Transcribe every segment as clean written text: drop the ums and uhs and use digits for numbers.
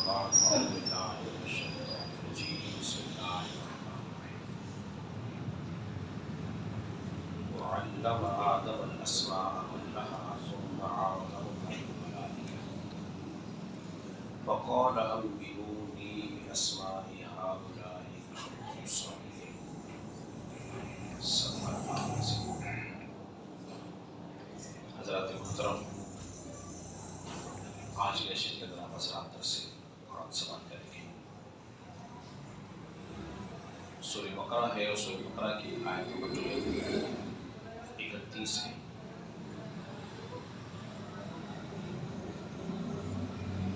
بعد أعوذ بالله من الشيطان الرجيم بسم الله الرحمن الرحيم وعلم آدم الأسماء كلها ثم عرضهم على الملائكة فقال أنبئوني بأسماء هؤلاء إن كنتم صادقين صدق الله العظيم. حضرات محترم، آج کے نشست کے دوران حضرات در سے قرآن سماعت کریں گے. سورہ بقرہ ہے اور سورہ بقرہ کی آیت نمبر 31 ہے.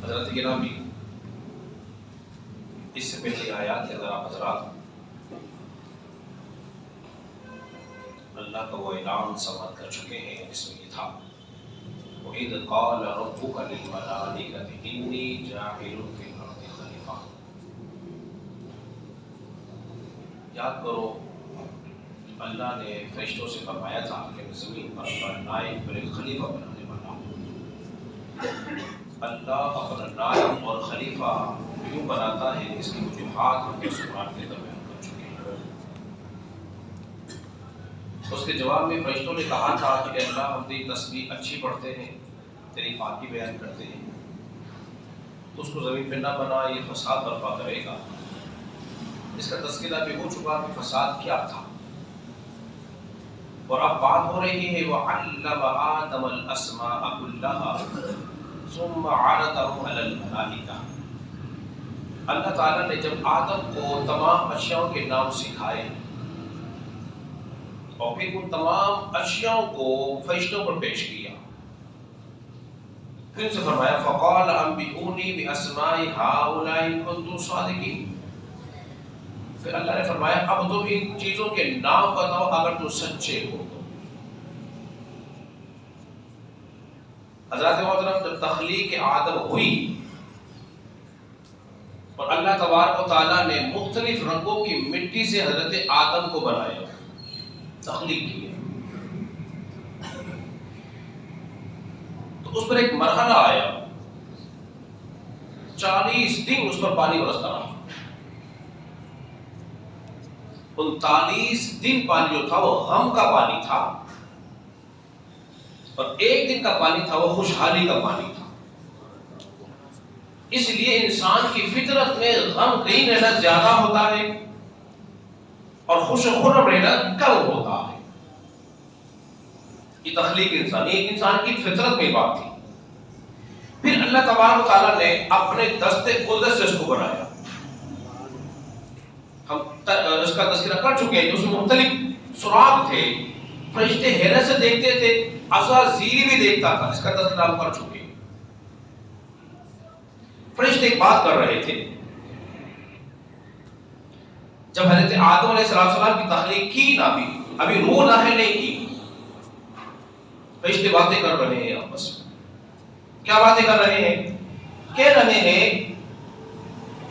حضرت گرامی، اس سے پہلے آیات کے ذرا حضرات اللہ کا وہ اعلان سماعت کر چکے ہیں جس میں یہ تھا وَإِذْ قَالَ رَبُّكَ لِلْمَلَائِكَةِ إِنِّي جَاعِلٌ فِي الْأَرْضِ خَلِيفَةً. یاد کرو اللہ نے فرشتوں سے فرمایا تھا کہ زمین پر اپنا نائب پر ایک خلیفہ بنانے والا ہوں. اللہ اپنا نائب اور خلیفہ کیوں بناتا ہے اس کی وجوہات ہم نے قرآن کے درمیان کر چکے ہیں. اس کے جواب میں فرشتوں نے کہا تھا کہ اللہ ہم تیری تسبیح اچھی پڑھتے ہیں، تیری پاکی بیان کرتے ہیں، تو اس کو زمین پہ نہ بنا، یہ فساد برپا کرے گا. اس کا تذکرہ بھی ہو چکا کہ فساد کیا تھا، اور اب بات ہو رہی ہے وَعَلَّمَ آدَمَ الْأَسْمَاءَ كُلَّهَا ثُمَّ عَرَضَهُمْ عَلَى الْمَلَائِكَةِ. اللہ تعالیٰ نے جب آدم کو تمام اشیاء کے نام سکھائے اور پھر ان تمام اشیاء کو فرشتوں پر پیش کیا، پھر سے فرمایا فَقَالَ أَنبِئُونِي بِأَسْمَاءِ هَؤُلَاءِ إِن كُنتُمْ صَادِقِينَ. پھر اللہ نے فرمایا اب تم ان چیزوں کے نام بتاؤ اگر تم سچے ہو تو. حضرات محترم، جب تخلیق آدم ہوئی اور اللہ تبارک و تعالیٰ نے مختلف رنگوں کی مٹی سے حضرت آدم کو بنایا، تخلیق کیا، تو اس پر ایک مرحلہ آیا، 40 دن اس پر پانی برستا رہا. 39 دن پانی جو تھا وہ غم کا پانی تھا، اور 1 دن کا پانی تھا وہ خوشحالی کا پانی تھا. اس لیے انسان کی فطرت میں غم کہیں رہنا زیادہ ہوتا ہے اور خوش و خرم رہنا کم ہوتا ہے. یہ تخلیق انسان کی فطرت میں بات تھی. پھر اللہ تبارک و تعالیٰ نے اپنے دست قدرت سے اس کو بنایا. ہم اس کا تذکرہ کر چکے ہیں کہ اس میں مختلف سراغ تھے، فرشتے حیرت سے دیکھتے تھے، عزازیل بھی دیکھتا تھا، اس کا تذکرہ ہم کر چکے ہیں. فرشتے ایک بات کر رہے تھے جب حضرت آدم علیہ السلام کی تخلیق کی نہ بھی، ابھی روح نازل نہیں کی، فرشتے باتیں کر رہے ہیں آپس میں. کیا باتیں کر رہے ہیں؟ کہہ رہے ہیں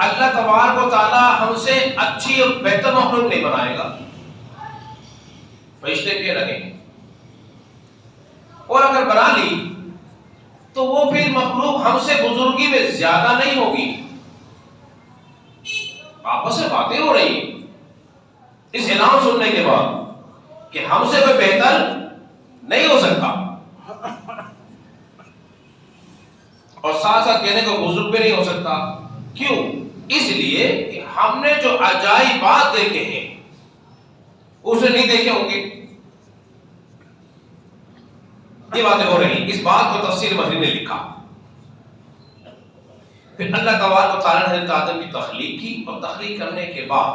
اللہ تبارک و تعالیٰ ہم سے اچھی اور بہتر مخلوق نہیں بنائے گا. فرشتے کہہ رہے ہیں، اور اگر بنا لی تو وہ پھر مخلوق ہم سے بزرگی میں زیادہ نہیں ہوگی. آپس میں باتیں ہو رہی ہیں اس اعلان سننے کے بعد کہ ہم سے کوئی بہتر نہیں ہو سکتا، اور ساتھ ساتھ کہنے کو بزرگ بھی نہیں ہو سکتا. کیوں؟ اس لیے کہ ہم نے جو عجائبات دیکھے ہیں اسے نہیں دیکھے ہوں گے. یہ باتیں ہو رہی. اس بات کو تفسیر مہری نے لکھا. پھر اللہ تبارک و تعالیٰ نے حضرت آدم کی تخلیق کی، اور تخلیق کرنے کے بعد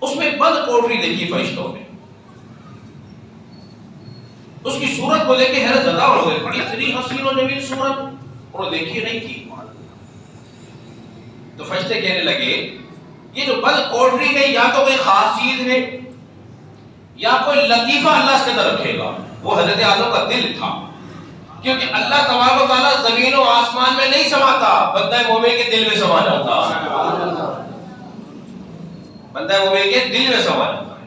اس میں بند کوٹری دیکھی فرشتوں نے. اس کی صورت کو دیکھ کے حیرت زدہ ہو گئے. بڑی اتنی حسین و جمیل صورت انہوں نے دیکھی نہیں تھی. تو فرشتے کہنے لگے یہ جو بند کوٹری ہے یا تو کوئی خاص چیز ہے یا کوئی لطیفہ اللہ اس کے اندر رکھے گا. وہ حضرت آدم کا دل تھا، کیونکہ اللہ تبارک و تعالیٰ زمین و آسمان میں نہیں سماتا، بندہ مومن کے دل میں سما جاتا ہے. بندہ مومن کے دل میں سما جاتا ہے.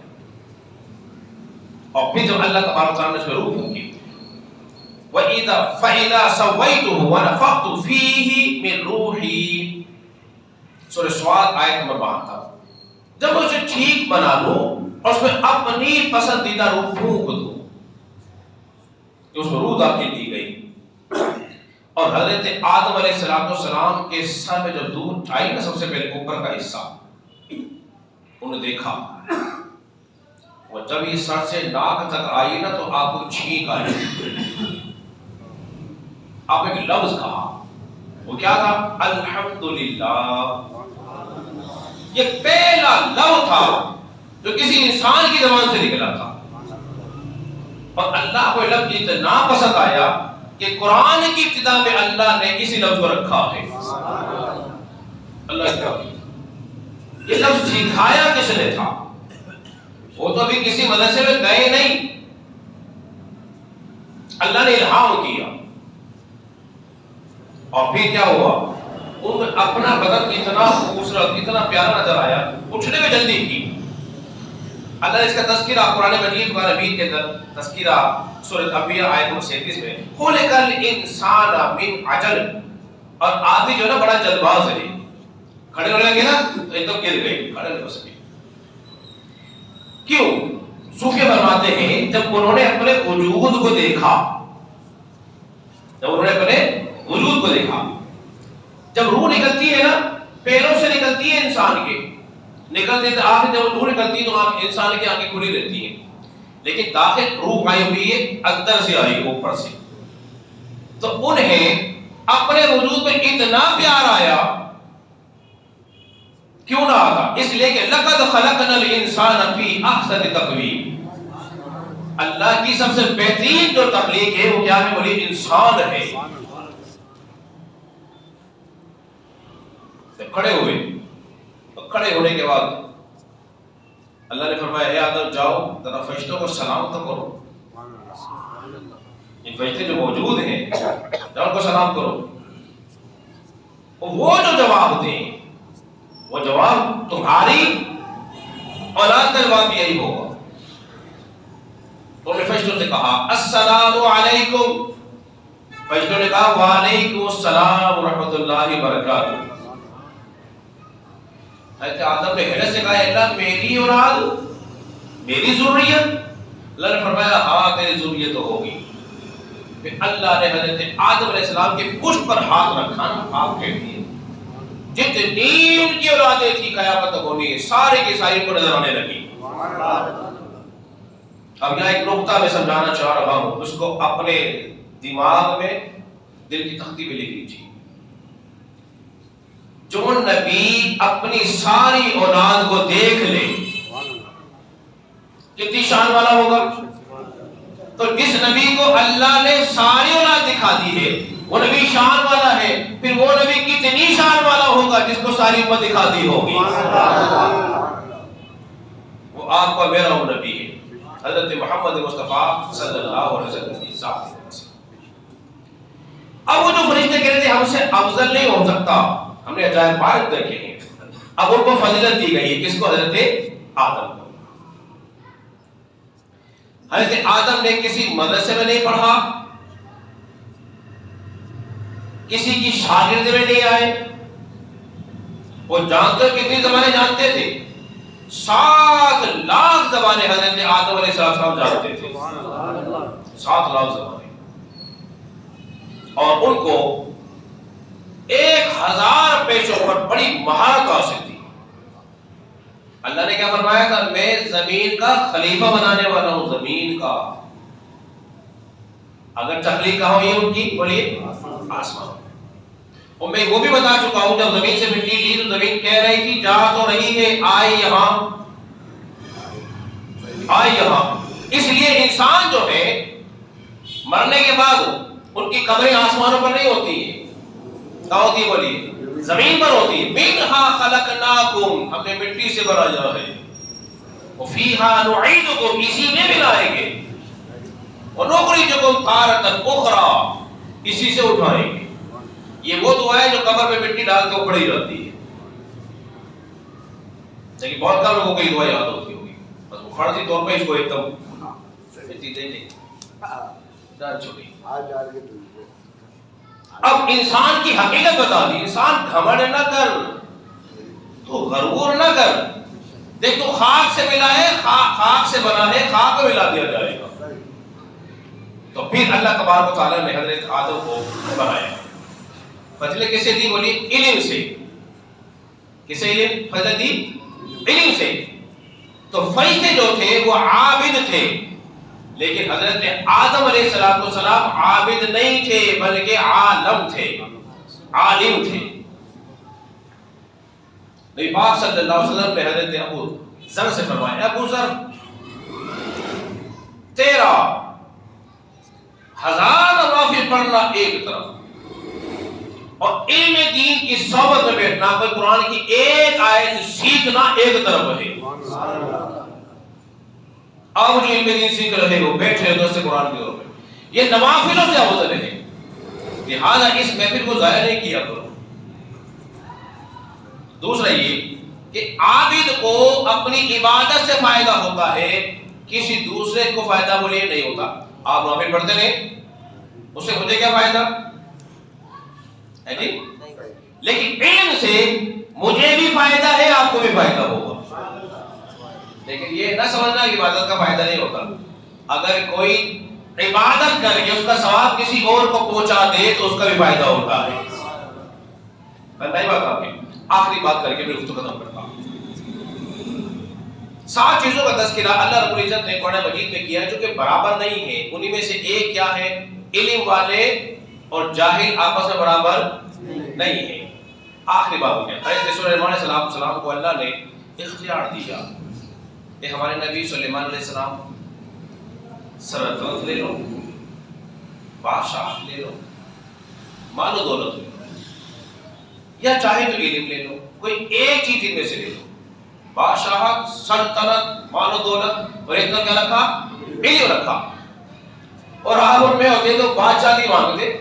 اور پھر جب اللہ تبارک و تعالیٰ نے اس میں روح پھونکی فَإِذَا سَوَّيْتُهُ وَنَفَخْتُ فِيهِ مِنْ رُوحِي، سورہ سواد آیت نمبر 72۔ جب اسے ٹھیک بنا لوں اور اس میں اپنی پسندیدہ روح پھونک دوں، اس میں روح داخل کی گئی، اور حضرت آدم علیہ السلام کے سر میں جب دودھ آئی نا، سب سے پہلے اوپر کا حصہ انہوں نے دیکھا، اور جب یہ سر سے ناک تک آئی نا تو آپ کو چھینک آئی۔ آپ ایک لفظ کہا، وہ کیا تھا؟ الحمدللہ۔ یہ پہلا لفظ تھا جو کسی انسان کی زبان سے نکلا تھا، اور اللہ کو لفظ اتنا پسند آیا کہ قرآن کی ابتدا میں اللہ نے اسی لفظ کو رکھا ہے۔ اللہ کیا، یہ لفظ سکھایا کس نے تھا؟ وہ تو ابھی کسی مدرسے میں گئے نہیں، اللہ نے الہام کیا، اور پھر کیا ہوا؟ ان اپنا بدن اتنا خوبصورت، اتنا پیارا نظر آیا، اٹھنے میں جلدی کی۔ اللہ نے اس کا تذکرہ قرآن مجید و نبی کے اندر تذکرہ سورۃ انبیاء آیت نمبر 37 میں، خلق الانسان من عجل، اور آدمی جو ہے نا بڑا جلد باز ہے، کھڑے ہونے لگے نا تو ایک دم گر گئے، کھڑے نہیں ہو سکے۔ کیوں؟ صوفی فرماتے ہیں جب انہوں نے اپنے وجود کو دیکھا، جب انہوں نے اپنے وجود کو دیکھا، جب روح نکلتی ہے نا پیروں سے نکلتی ہے انسان کے، نکلتے ہیں آنکھ، جب روح نکلتی ہے تو انسان کی آنکھیں کھلی رہتی ہیں، لیکن داخل روح آئی ہوئی ہے اندر سے آئی اوپر سے، تو انہیں اپنے وجود میں اتنا پیار آیا، کیوں نہ آتا؟ اس لیے کہ لقد خلقنا الانسان فی احسن تقویم، اللہ کی سب سے بہترین جو تخلیق ہے وہ کیا ہے؟ بولے انسان ہے۔ کھڑے ہوئے، کھڑے ہونے کے بعد اللہ نے فرمایا اے آدم جاؤ ذرا فرشتوں کو سلام تو کرو، یہ فرشتے جو موجود ہیں جاؤ ان کو سلام کرو، وہ جو جواب دیں وہ جواب تمہاری اولاد کا جواب یہی ہوگا۔ تو نے فرشتوں سے کہا السلام علیکم، فرشتوں نے کہا وعلیکم السلام ورحمۃ اللہ وبرکاتہ۔ حضرت آدم نے حیرت سے کہا اللہ میری اولاد، میری ذریت؟ اللہ نے فرمایا ہاں تیری ذریت ہوگی۔ پھر اللہ نے حضرت آدم علیہ السلام کے پشت پر ہاتھ رکھا نا، آپ کہہ دیے جتنی ان کی اولادیں تھی قیامت تک ہونی ہے، سارے کی ساری کو نظر آنے لگی۔ اب یہاں ایک نقطہ میں سمجھانا چاہ رہا ہوں، اس کو اپنے دماغ میں دل کی تختی پہ لکھ لیجیے۔ جو نبی اپنی ساری اولاد کو دیکھ لے کتنی شان والا ہوگا؟ تو جس نبی کو اللہ نے ساری اولاد دکھا دی ہے وہ نبی شان والا ہے، پھر وہ نبی کتنی شان والا ہوگا جس کو ساری امت دکھا دی ہوگی؟ وہ آپ کا میرا وہ نبی ہے، حضرت محمد مصطفیٰ صلی اللہ علیہ وسلم کی ذات ہے۔ اب وہ جو فرشتے کہہ رہے تھے ہم سے افضل نہیں ہو سکتا، ہم نے عجائب بات دیکھے ہیں، اب ان کو فضیلت دی گئی ہے، کس کو؟ حضرت آدم کو۔ حضرت آدم نے کسی مدرسے میں نہیں پڑھا، کسی کی شاگرد میں نہیں آئے، وہ جانتے کتنی زبانیں جانتے تھے؟ 7 لاکھ زبانیں حضرت آدم علیہ السلام جانتے تھے، 7 لاکھ زبانیں، اور ان کو 1000 پیشوں پر بڑی مہارت حاصل تھی۔ اللہ نے کیا فرمایا تھا؟ میں زمین کا خلیفہ بنانے والا ہوں، زمین کا۔ اگر تخلیق کہا ہو یہ ان کی، بولیے آسمان۔ اور میں وہ بھی بتا چکا ہوں جب زمین سے مٹی لی تو زمین کہہ رہی تھی جا تو رہی ہے، آئے یہاں، آئے یہاں۔ اس لیے انسان جو ہے مرنے کے بعد ان کی قبریں آسمانوں پر نہیں ہوتی ہیں، کہاں ہوتی ہے؟ بولیے زمین پر ہوتی ہے۔ منہا خلقناکم، ہم نے مٹی سے بنایا ہے، وفیہا نعیدکم، اسی میں ملائیں گے، ونخرجکم تارۃ اخری، اسی سے اٹھائیں گے۔ یہ وہ دعا ہے جو قبر میں مٹی ڈال کے پڑھی جاتی ہے، لیکن بہت کم لوگوں کو یہ دعا یاد ہوتی ہوگی، بس وہ فرضی طور پہ اس کو ایک دم جان چھوڑی. اب انسان کی حقیقت بتا دی. انسان گھمنڈ نہ کر, تو غرور نہ کر. دیکھ تو خاک سے ملا ہے, خاک سے بنا ہے, خاک کو ملا دیا جائے گا. تو پھر اللہ تبارک و تعالیٰ نے حضرت آدم کو بنایا. فضل کیسے دی بولی؟ علم سے. کسے علم؟ فضل دی علم سے. تو فرشتے جو تھے وہ عابد تھے, لیکن حضرت آدم علیہ السلام عابد نہیں تھے بلکہ عالم تھے, عالم تھے. نبی پاک صلی اللہ علیہ وسلم نے حضرت ابو ذر سے فرمایا, ابو ذر تیرا 1000 نوافل پڑھنا ایک طرف, اور علم دین کی صحبت میں بیٹھنا, کوئی قرآن کی ایک آیت سیکھنا ایک طرف ہے. آپ جو علم دین سیکھ رہے ہو, بیٹھے ہو دوست قرآن کی اور یہ نوافلوں سے افضل ہے. لہذا اس محفل کو ضائع نہیں کیا کرو. دوسرا یہ کہ عابد کو اپنی عبادت سے فائدہ ہوتا ہے, کسی دوسرے کو فائدہ بولے نہیں ہوتا. آپ نوافل پڑھتے رہیں, اس سے مجھے کیا فائدہ ہے جی؟ لیکن علم سے مجھے بھی فائدہ ہے, آپ کو بھی فائدہ ہوگا. لیکن یہ نہ سمجھنا کہ عبادت کا فائدہ نہیں ہوتا. اگر کوئی عبادت کر کے اس کا ثواب کسی اور کو پہنچا دے تو اس کا بھی فائدہ ہوتا ہے. بتائی بات آپ کی. آخری بات کر کے میں گفتگو ختم کرتا ہوں. 7 چیزوں کا تذکرہ اللہ رب العزت نے قرآن مجید میں کیا ہے جو کہ برابر نہیں ہے. انہی میں سے ایک کیا ہے؟ علم والے اور جاہل آپس میں برابر نہیں ہے. آخری بات ہو گیا. حضرت سلیمان علیہ السلام کو اللہ نے اختیار دیا کہ ہمارے نبی سلیمان علیہ السلام سلطنت لے لو, بادشاہ لے لو, مال و دولت لے لو, یا چاہے تو علم لے لو, کوئی ایک چیز ان میں سے لے لو. بادشاہت, سلطنت, مال و دولت, اور ایک کیا رکھا؟ علم رکھا. اور آپ ان میں ہوتے تو بادشاہ نہیں مانگتے.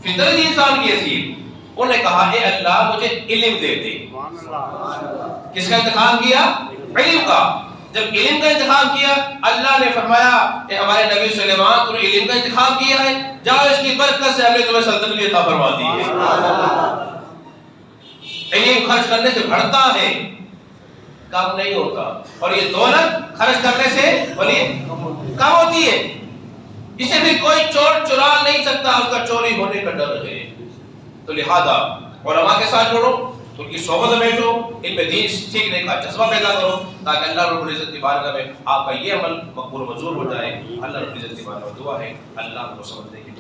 فطرت انسان کی حیثیت انہوں نے کہا اے اللہ مجھے علم دے دے. کس کا انتخاب کیا؟ علم کا. جب علم کا انتخاب کیا اللہ نے فرمایا کہ ہمارے نبی سلیمان تم نے علم کا انتخاب کیا ہے, جاؤ اس کی برکت سے ہم نے تمہیں سلطنت بھی عطا فرما دی ہے. علم خرچ کرنے سے بڑھتا ہے, کم نہیں ہوتا. اور یہ دولت خرچ کرنے سے بولیے کم ہوتی ہے. اسے بھی کوئی چور چرا نہیں سکتا, اس کا چوری ہونے کا ڈر ہے. تو لہذا علماء کے ساتھ جوڑو, ان کی صحبت میں بیٹھو, ان میں دین سیکھنے کا جذبہ پیدا کرو, تاکہ اللہ رب العزت کی بارگاہ میں آپ کا یہ عمل مقبول و منظور ہو جائے. اللہ رب العزت کی بارگاہ میں دعا ہے اللہ کو سمجھنے کی